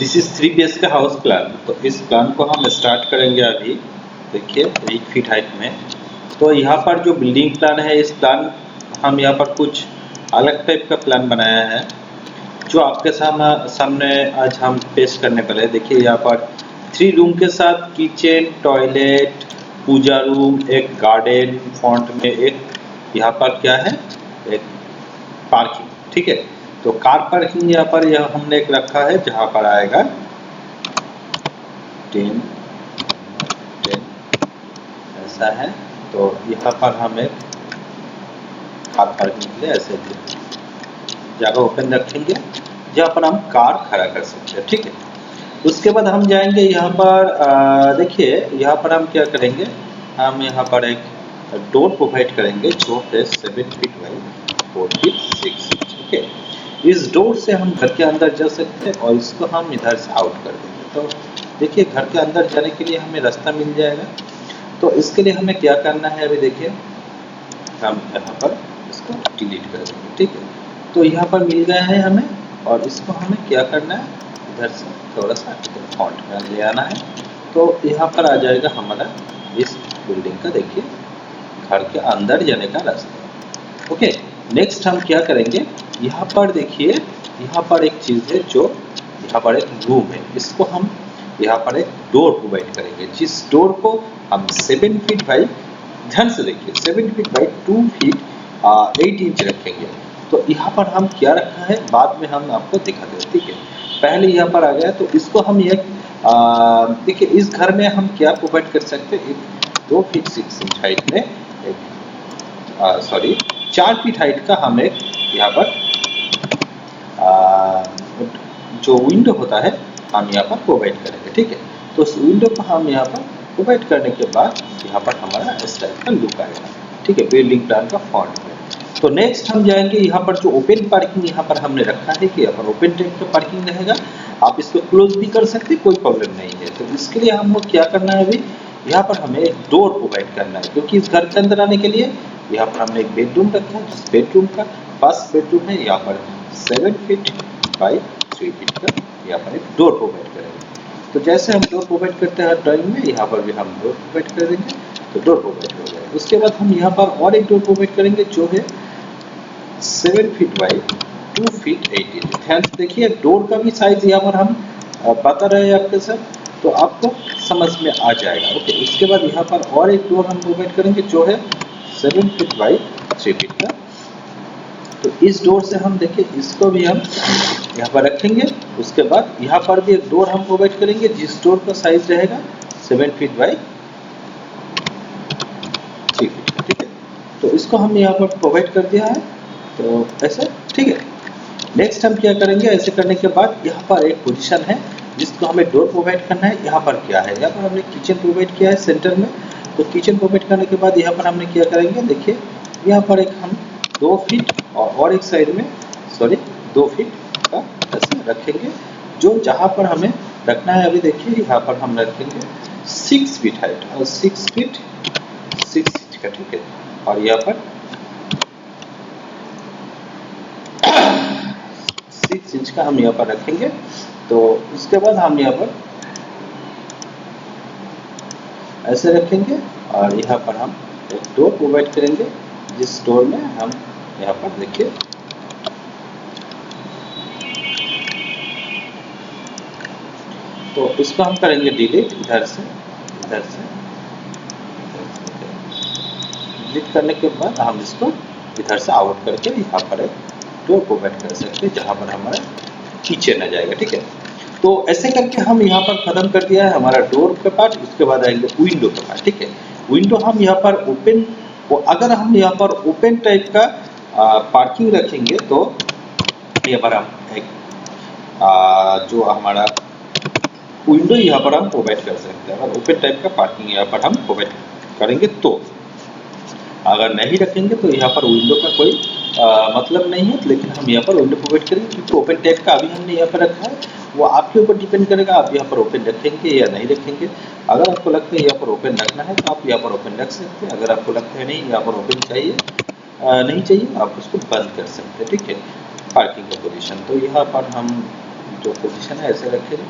This is 3 BHK का house plan. तो इस प्लान को हम स्टार्ट करेंगे अभी। देखिए 8 फीट हाइट में। तो यहाँ पर जो बिल्डिंग प्लान है, इस प्लान हम यहाँ पर कुछ अलग टाइप का प्लान बनाया है जो आपके सामने आज हम पेश करने वाले हैं। देखिए यहाँ पर 3 रूम के साथ किचन, टॉयलेट, पूजा रूम, एक गार्डन, फ्रंट में एक यहाँ पर क्या है, एक पार्किंग। ठीक है, तो कार पार्किंग यहाँ पर हमने एक रखा है जहाँ पर आएगा 10 ऐसा है। तो यहाँ पर हम एक कार पार्किंग के लिए ऐसे जगह ओपन रखेंगे जहाँ पर हम कार खड़ा कर सकते हैं। ठीक है, उसके बाद हम जाएंगे यहाँ पर देखिए यहाँ पर हम क्या करेंगे, हम यहाँ पर एक डोर प्रोवाइड करेंगे जो है 7 फीट बाई 4 फीट 6 इंच। ठीक है, इस डोर से हम घर के अंदर जा सकते हैं और इसको हम इधर से आउट कर देंगे। तो देखिए घर के अंदर जाने के लिए हमें रास्ता मिल जाएगा। तो इसके लिए हमें क्या करना है, अभी देखिए हम यहाँ पर इसको डिलीट कर देंगे। ठीक है, तो यहाँ पर मिल गया है हमें, और इसको हमें क्या करना है, इधर से थोड़ा सा फॉन्ट में ले आना है। तो यहाँ पर आ जाएगा हमारा इस बिल्डिंग का देखिए घर के अंदर जाने का रास्ता। ओके, नेक्स्ट हम क्या करेंगे, यहाँ पर देखिए यहाँ पर एक चीज़ है जो यहाँ पर एक रूम है, इसको हम यहाँ पर एक डोर प्रोवाइड करेंगे जिस डोर को हम 7 फीट बाई, ध्यान से देखिए 7 फीट बाई 2 फीट 8 इंच रखेंगे। तो यहाँ पर हम क्या रखा है बाद में हम आपको दिखा दें। ठीक है, पहले यहाँ पर आ गया, तो इसको हम एक देखिए इस घर में हम क्या प्रोवाइड कर सकते हैं, एक 2 फीट 6 इंच हाइट में एक 4 फीट हाइट का हम एक यहाँ पर जो विंडो होता है हम यहाँ पर प्रोवाइड करेंगे। ठीक है, तो उस विंडो को हम यहाँ पर प्रोवाइड करने के बाद यहाँ पर हमारा इस टाइप का लुक आएगा। ठीक है, बिल्डिंग प्लान का फॉन्ट में। तो नेक्स्ट हम जाएंगे यहाँ पर जो ओपन पार्किंग यहाँ पर हमने रखा है कि यहाँ पर ओपन टाइप का पार्किंग रहेगा, आप इसको क्लोज भी कर सकते हैं, कोई प्रॉब्लम नहीं है। तो इसके लिए हम लोग क्या करना है, अभी यहाँ पर हमें एक डोर प्रोवाइड करना है क्योंकि इस घर के अंदर आने के लिए यहाँ पर हमने एक बेडरूम रखा है, जिस बेडरूम का फर्स्ट बेडरूम है यहाँ पर 7 फीट बाई 3 फीट का यहाँ पर एक डोर प्रोवाइड करेंगे। तो जैसे हम डोर प्रोवाइड करते हैं ड्राइंग में, यहाँ पर भी हम डोर प्रोवाइड कर देंगे, तो डोर प्रोवाइड हो जाएगा। उसके बाद हम यहाँ पर और एक डोर प्रोवाइड करेंगे जो है 7 फीट बाई 2 फीट 8 इंच। ध्यान से देखिए डोर का भी साइज यहाँ पर हम बता रहे हैं आपके साथ, तो आपको समझ में आ जाएगा। ओके, उसके बाद यहाँ पर और एक डोर हम प्रोवाइड करेंगे जो है 7 फीट बाई 3 फीट का। तो इस डोर से हम देखिए इसको भी हम यहाँ पर रखेंगे। उसके बाद यहाँ पर भी एक डोर हम प्रोवाइड करेंगे जिस डोर का साइज रहेगा 7 फीट बाई 3 फीट। ठीक है, तो इसको हम यहाँ पर प्रोवाइड कर दिया है, तो ऐसे ठीक है। नेक्स्ट हम क्या करेंगे, ऐसे करने के बाद यहाँ पर एक पोजीशन है जिसको हमें डोर प्रोवाइड करना है। यहाँ पर क्या है, यहाँ पर हमने किचन प्रोवाइड किया है सेंटर में। तो किचन प्रोवाइड करने के बाद यहाँ पर हमने क्या करेंगे, देखिए यहाँ पर एक हम 2 फीट और एक साइड में 2 फीट का ऐसे रखेंगे, जो जहाँ पर हमें रखना है। अभी देखिए यहाँ पर हम रखेंगे 6 फीट हाइट और 6 फीट 6 इंच का। ठीक है, और यहाँ पर 6 इंच का हम यहाँ पर रखेंगे। तो उसके बाद हम यहाँ पर ऐसे रखेंगे और यहाँ पर हम एक डोर प्रोवाइड करेंगे जिस डोर में हम यहाँ पर देखिए तो इसको हम करेंगे डिलीट, इधर से डिलीट करने के बाद हम इसको इधर से आउट करके यहाँ पर एक डोर प्रोवाइड कर सकते हैं जहाँ पर हमारा किचन आ जाएगा। ठीक है, तो ऐसे करके हम यहाँ पर खत्म कर दिया है हमारा डोर का पार्ट। उसके बाद आएंगे विंडो का पार्ट। ठीक है, विंडो हम यहाँ पर ओपन, अगर हम यहाँ पर ओपन टाइप का पार्किंग रखेंगे तो यहाँ पर हम एक जो हमारा विंडो यहाँ पर हम प्रोवाइड कर सकते हैं। अगर ओपन टाइप का पार्किंग यहाँ पर हम प्रोवाइड करेंगे तो, अगर नहीं रखेंगे तो यहाँ पर विंडो का कोई मतलब नहीं है, लेकिन हम यहाँ पर विंडो प्रोवाइड करेंगे क्योंकि ओपन टाइप का अभी हमने यहाँ पर रखा है। वो आपके ऊपर डिपेंड करेगा आप यहाँ पर ओपन रखेंगे या नहीं रखेंगे। अगर आपको लगता है यहाँ पर ओपन रखना है तो आप यहाँ पर ओपन रख सकते हैं। अगर आपको लगता है नहीं यहाँ पर ओपन चाहिए नहीं चाहिए, आप उसको बंद कर सकते हैं। ठीक है, पार्किंग का पोजीशन तो यहाँ पर हम जो पोजीशन है ऐसे रखेंगे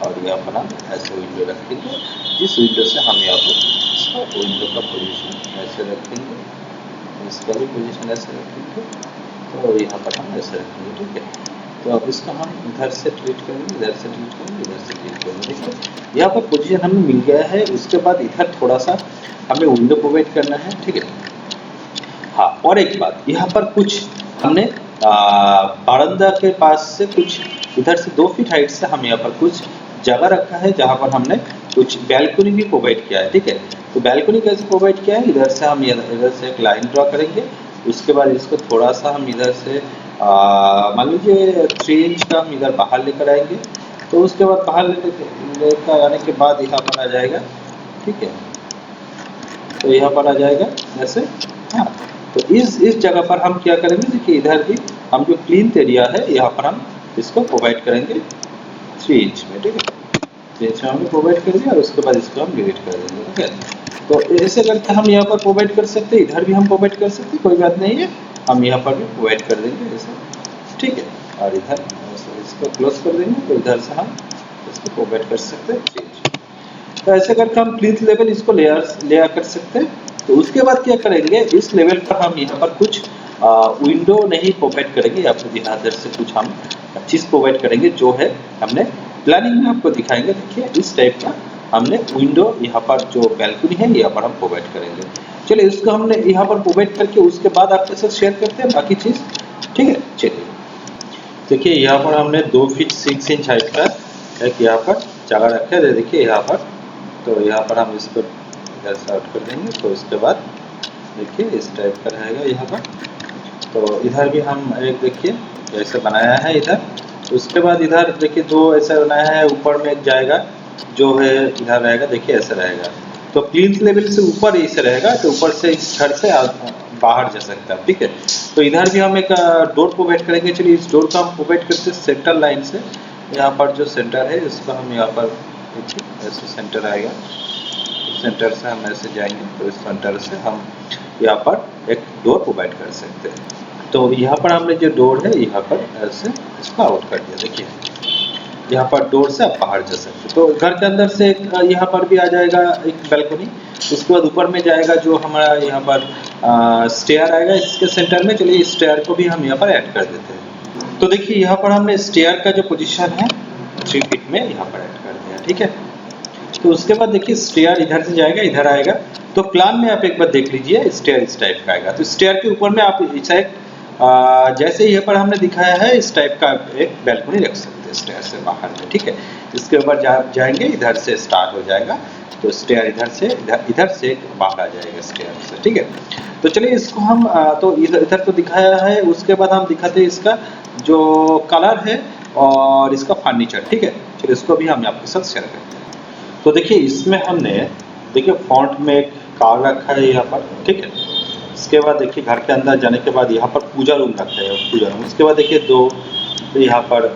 और यहाँ पर हम ऐसे विंडो रखेंगे, जिस विंडो से हम यहाँ पर इसका विंडो का पोजीशन ऐसे रखेंगे, इसका भी पोजीशन ऐसे रखेंगे, तो यहाँ पर हम ऐसे रखेंगे। ठीक है, तो अब इसको हम इधर से ट्रीट करेंगे, इधर से ट्रीट करेंगे, इधर से ट्रीट करेंगे। देखिए यहाँ पर पोजीशन हमें मिल गया है। उसके बाद इधर थोड़ा सा हमें विंडो प्रोवाइड करना है। ठीक है, हाँ, और एक बात, यहाँ पर कुछ हमने बारंदा के पास से कुछ इधर से 2 फीट हाइट से हम यहाँ पर कुछ जगह रखा है, जहाँ पर हमने कुछ बैल्कनी भी प्रोवाइड किया है। ठीक है, तो बैल्कनी कैसे प्रोवाइड किया है, इधर से हम इधर से एक लाइन ड्रॉ करेंगे। उसके बाद इसको थोड़ा सा हम इधर से मान लीजिए 3 इंच का हम इधर बाहर लेकर आएंगे। तो उसके बाद बाहर लेकर आने के बाद यहाँ पर आ जाएगा। ठीक है, तो यहाँ पर आ जाएगा ऐसे। हाँ, तो इस जगह पर हम क्या करेंगे, देखिए इधर भी हम जो क्लीन एरिया है यहाँ पर हम इसको प्रोवाइड करेंगे 3 इंच में। ठीक है, 3 इंच में हमने प्रोवाइड कर दिया और उसके बाद इसको हम डिलीट कर देंगे। ठीक है, तो ऐसे करके हम यहाँ पर प्रोवाइड कर सकते हैं, इधर भी हम प्रोवाइड कर सकते हैं, कोई बात नहीं है, हम यहाँ पर भी प्रोवाइड कर देंगे ऐसे। ठीक है, और इधर इसको क्लोज कर देंगे, तो इधर से हम इसको प्रोवाइड कर सकते हैं। तो ऐसे करके हम प्लीथ लेवल इसको लेयर कर सकते हैं। तो उसके बाद क्या करेंगे, इस लेवल पर हम यहाँ पर कुछ विंडो नहीं प्रोवाइड करेंगे, या फिर इधर से कुछ हम चीज़ प्रोवाइड करेंगे जो है हमने प्लानिंग में आपको दिखाएंगे। देखिए इस टाइप का हमने विंडो यहाँ पर जो बैल्कनी है यहाँ पर हम प्रोवाइड करेंगे। चलिए इसको हमने यहाँ पर प्रोवाइड करके उसके बाद आपके साथ शेयर करते हैं बाकी चीज़। ठीक है, चलिए देखिए यहाँ पर हमने 2 फीट 6 इंच हाइट का एक यहाँ पर जगह रखा है। देखिए यहाँ पर, तो यहाँ पर हम इसको इधर से आउट कर देंगे। तो इसके बाद देखिए इस टाइप का रहेगा यहाँ पर। तो इधर भी हम एक देखिए ऐसे बनाया है इधर। उसके बाद इधर देखिए 2 ऐसा बनाया है, ऊपर में एक जाएगा जो है इधर रहेगा, देखिए ऐसा रहेगा। तो प्लीथ लेवल से ऊपर ऐसे रहेगा, तो ऊपर से इस छड़ से बाहर जा सकता है। ठीक है, तो इधर भी हम एक डोर प्रोवाइड करेंगे। चलिए इस डोर को हम प्रोवाइड करते हैं सेंटर लाइन से। यहाँ पर जो सेंटर है इसको हम यहाँ पर देखिए ऐसे सेंटर आएगा, सेंटर से हम ऐसे जाएंगे, तो इस सेंटर से हम यहाँ पर एक डोर प्रोवाइड कर सकते हैं। तो यहाँ पर हमने जो डोर है यहाँ पर ऐसे इसको आउट कर दिया। देखिए यहाँ पर डोर से आप बाहर जा सकते हैं। तो घर के अंदर से यहाँ पर भी आ जाएगा एक बैल्कनी। उसके बाद ऊपर में जाएगा जो हमारा यहाँ पर स्टेयर आएगा इसके सेंटर में। चलिए इस स्टेयर को भी हम यहाँ पर ऐड कर देते हैं। तो देखिए यहाँ पर हमने स्टेयर का जो पोजीशन है 3 फीट में यहाँ पर ऐड कर दिया। ठीक है, तो उसके बाद देखिए स्टेयर इधर से जाएगा, इधर आएगा। तो प्लान में आप एक बार देख लीजिए, स्टेयर इस टाइप का आएगा। तो स्टेयर के ऊपर में आप जैसे यहाँ पर हमने दिखाया है इस टाइप का एक बैल्कनी रख सकते हैं स्टेयर से बाहर में। ठीक है, इसके ऊपर जाएंगे, इधर से स्टार्ट हो जाएगा, तो स्टेयर इधर से बाहर आ जाएगा स्टेयर से। ठीक है, तो चलिए इसको हम तो इधर तो दिखाया है। उसके बाद हम दिखाते हैं इसका जो कलर है और इसका फर्नीचर। ठीक है, चलिए इसको भी हम आपके साथ शेयर करते हैं। तो देखिए इसमें हमने देखिए फॉन्ट में एक कार रखा है यहाँ पर। ठीक है, इसके बाद देखिए घर के अंदर जाने के बाद यहाँ पर पूजा रूम रखा है, पूजा रूम। उसके बाद देखिए 2 यहाँ पर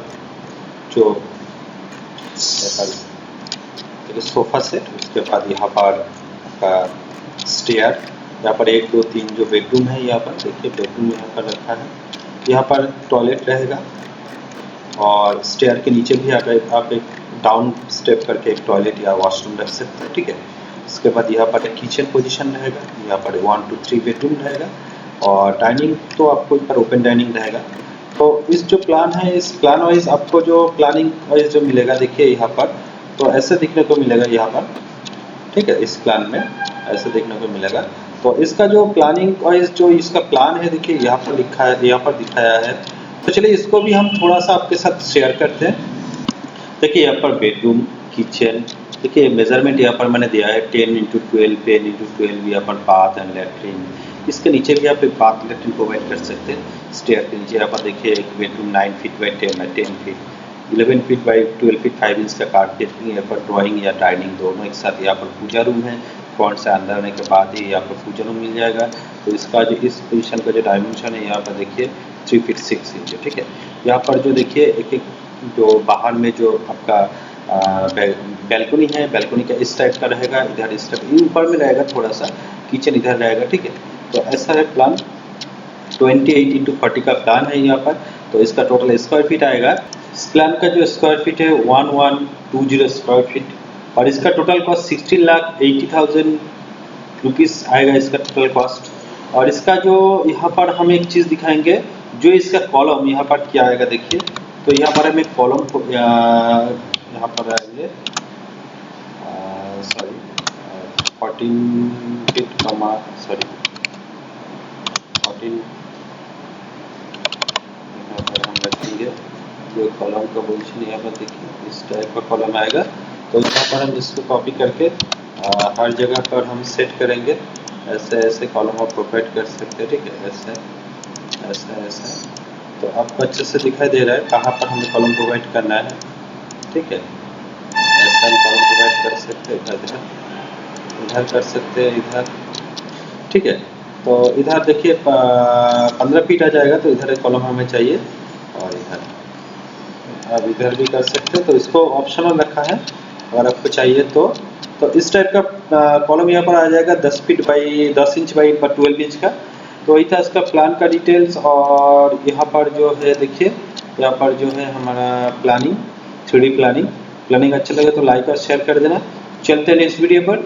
जो सोफा सेट, उसके बाद यहाँ पर आपका स्टेयर, यहाँ पर 1 2 3 जो बेडरूम है यहाँ पर देखिए बेडरूम यहाँ पर रखा है। यहाँ पर टॉयलेट रहेगा और स्टेयर के नीचे भी आप एक डाउन स्टेप करके एक टॉयलेट या वॉशरूम रख सकते हैं। ठीक है, इसके बाद यहाँ पर एक किचन पोजीशन रहेगा, यहाँ पर 1 2 3 बेडरूम रहेगा और डाइनिंग तो आपको ऊपर ओपन डाइनिंग रहेगा। तो इस जो प्लान है इस प्लान वाइज आपको जो प्लानिंग वाइज जो मिलेगा देखिए यहाँ पर, तो ऐसे दिखने को मिलेगा यहाँ पर। ठीक है, इस प्लान में ऐसे देखने को मिलेगा। तो इसका जो प्लानिंग वाइज जो इसका प्लान है देखिए यहाँ पर लिखा है, यहाँ पर दिखाया है। तो चलिए इसको भी हम थोड़ा सा आपके साथ शेयर करते हैं। देखिए यहाँ पर बेडरूम, किचन, देखिए मेजरमेंट यहाँ पर मैंने दिया है 10 × 12 10 × 12 यहाँ पर बाथ एंड लेट्रिन। इसके नीचे भी आप एक बाथ लेट्रिन प्रोवाइड कर सकते हैं। स्टेयर के नीचे यहाँ पर देखिए एक bedroom 9 feet by 10 feet, 11 feet by 12 feet 5 inch का कारपेट, यहाँ पर ड्राइंग या डाइनिंग दोनों एक साथ। यहाँ पर पूजा रूम है, फ्रंट से अंदर आने के बाद ही यहाँ पर पूजा रूम मिल जाएगा। तो इसका जो इस पोजीशन का जो डायमेंशन है यहाँ पर देखिए 3 फीट 6 इंच है। ठीक है, यहाँ पर जो देखिए एक जो बाहर में जो आपका बैल्कनी है, बैल्कनी का इस टाइप का रहेगा, इधर इस टाइप ऊपर में रहेगा, थोड़ा सा किचन इधर रहेगा। ठीक है, तो ऐसा है प्लान। 28 × 40 का प्लान है यहाँ पर। तो इसका टोटल स्क्वायर फीट आएगा इस प्लान का जो स्क्वायर फीट है 1120 स्क्वायर फीट और इसका टोटल कॉस्ट 16,80,000 रुपीस आएगा इसका टोटल कॉस्ट। और इसका जो यहाँ पर हम एक चीज़ दिखाएंगे, जो इसका कॉलम यहाँ पर क्या आएगा देखिए। तो यहाँ पर हम एक कॉलम को यहाँ पर आएंगे, सॉरी 14 फीट कमा सॉरी 14 यहाँ पर हम रखेंगे जो कॉलम का पोजीशन यहाँ पर देखिए इस टाइप का कॉलम आएगा। तो यहाँ पर हम इसको कॉपी करके हर जगह पर हम सेट करेंगे। ऐसे ऐसे कॉलम आप प्रोवाइड कर सकते हैं, ठीक है, ऐसे ऐसे ऐसे। तो आपको अच्छे से दिखाई दे रहा है कहाँ पर हमें कॉलम प्रोवाइड करना है, ठीक है। ऐसे हम कॉलम प्रोवाइड कर सकते हैं, इधर कर सकते हैं, इधर, ठीक है। तो इधर देखिए 15 फीट आ जाएगा, तो इधर एक कॉलम हमें चाहिए और इधर अब इधर भी कर सकते हैं। तो इसको ऑप्शनल रखा है, अगर आपको चाहिए तो इस टाइप का कॉलम यहाँ पर आ जाएगा 10 feet by 10 inch by 12 inch का। तो वही था इसका प्लान का डिटेल्स। और यहाँ पर जो है देखिए, यहाँ पर जो है हमारा प्लानिंग 3D प्लानिंग अच्छा लगे तो लाइक और शेयर कर देना। चलते हैं नेक्स्ट वीडियो पर।